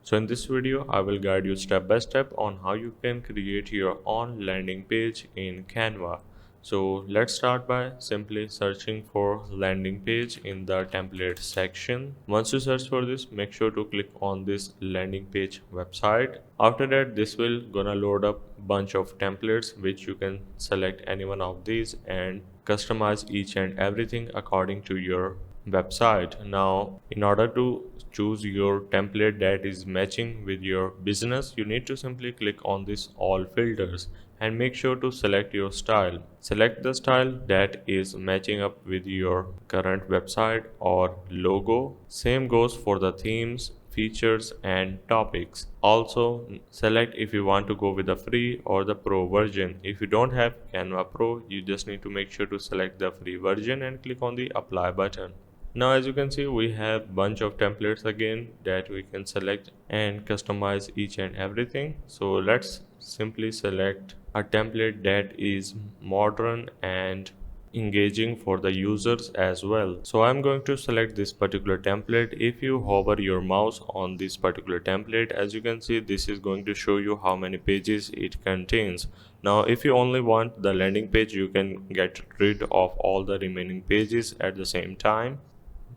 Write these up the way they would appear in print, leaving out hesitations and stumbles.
So in this video, I will guide you step by step on how you can create your own landing page in Canva. So let's start by simply searching for landing page in the template section. Once you search for this, make sure to click on this landing page website. After that, this will gonna load up bunch of templates which you can select any one of these and customize each and everything according to your website. Now, in order to choose your template that is matching with your business, you need to simply click on this all filters and make sure to select your style. Select the style that is matching up with your current website or logo. Same goes for the themes, features and topics. Also select if you want to go with the free or the pro version. If you don't have Canva Pro, you just need to make sure to select the free version and click on the apply button. Now as you can see, we have bunch of templates again that we can select and customize each and everything. So let's simply select a template that is modern and engaging for the users as well. So I'm going to select this particular template. If you hover your mouse on this particular template, as you can see, this is going to show you how many pages it contains. Now if you only want the landing page, you can get rid of all the remaining pages at the same time.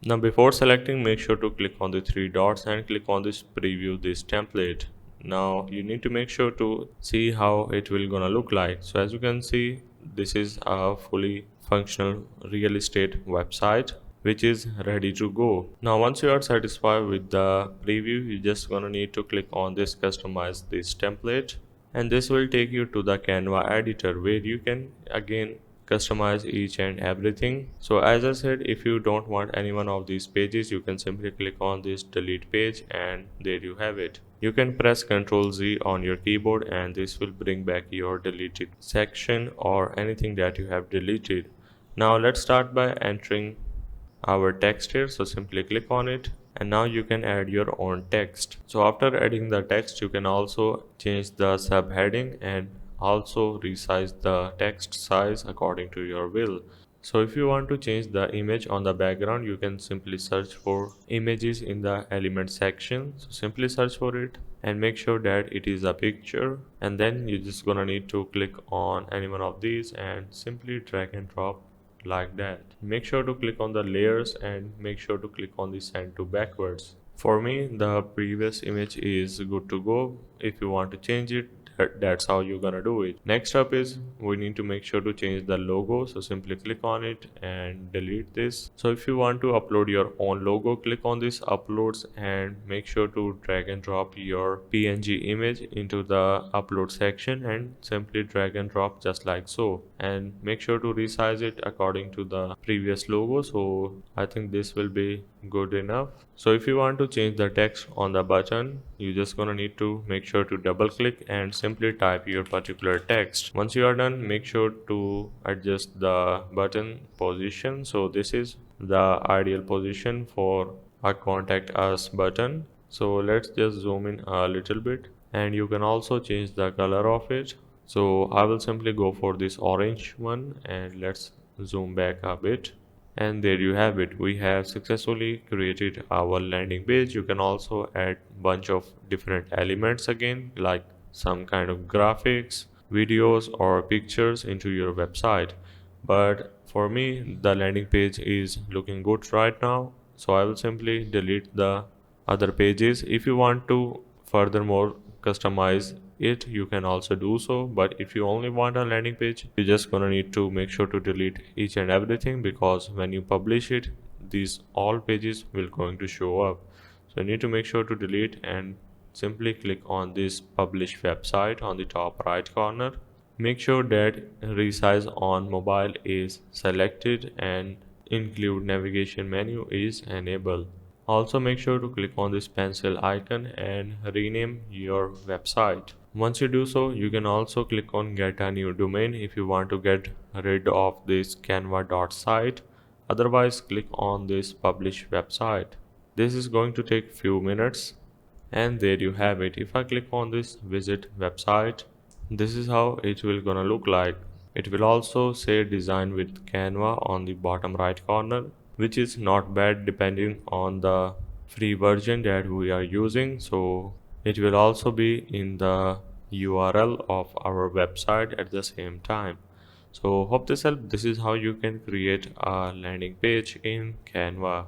Now before selecting, make sure to click on the three dots and click on this preview this template. Now you need to make sure to see how it will gonna look like. So as you can see, this is a fully functional real estate website which is ready to go. Now once you are satisfied with the preview, you just gonna need to click on this customize this template, and this will take you to the Canva editor where you can again customize each and everything. So as I said, if you don't want any one of these pages, you can simply click on this delete page and there you have it. You can press Ctrl Z on your keyboard and this will bring back your deleted section or anything that you have deleted. Now let's start by entering our text here. So simply click on it and now you can add your own text. So after adding the text, you can also change the subheading and also resize the text size according to your will. So if you want to change the image on the background, you can simply search for images in the element section. So simply search for it and make sure that it is a picture, and then you're just gonna need to click on any one of these and simply drag and drop like that. Make sure to click on the layers and make sure to click on the send to backwards. For me, the previous image is good to go. If you want to change it, that's how you're gonna do it. Next up is we need to make sure to change the logo. So simply click on it and delete this. So if you want to upload your own logo, click on this uploads and make sure to drag and drop your PNG image into the upload section and simply drag and drop just like so, and make sure to resize it according to the previous logo. So I think this will be good enough. So if you want to change the text on the button, you just gonna need to make sure to double click and simply type your particular text. Once you are done, make sure to adjust the button position. So this is the ideal position for a contact us button. So let's just zoom in a little bit and you can also change the color of it. So I will simply go for this orange one and let's zoom back a bit. And there you have it. We have successfully created our landing page. You can also add bunch of different elements again, like some kind of graphics, videos or pictures into your website. But for me, the landing page is looking good right now, so I will simply delete the other pages. If you want to furthermore customize it, you can also do so, but if you only want a landing page, you're just gonna need to make sure to delete each and everything, because when you publish it, these all pages will going to show up. So you need to make sure to delete and simply click on this publish website on the top right corner. Make sure that resize on mobile is selected and include navigation menu is enabled. Also make sure to click on this pencil icon and rename your website. Once you do so, you can also click on get a new domain if you want to get rid of this canva.site. Otherwise, click on this publish website. This is going to take few minutes, and there you have it. If I click on this visit website, this is how it will gonna look like. It will also say design with Canva on the bottom right corner, which is not bad depending on the free version that we are using, so it will also be in the URL of our website at the same time. So hope this helped. This is how you can create a landing page in Canva.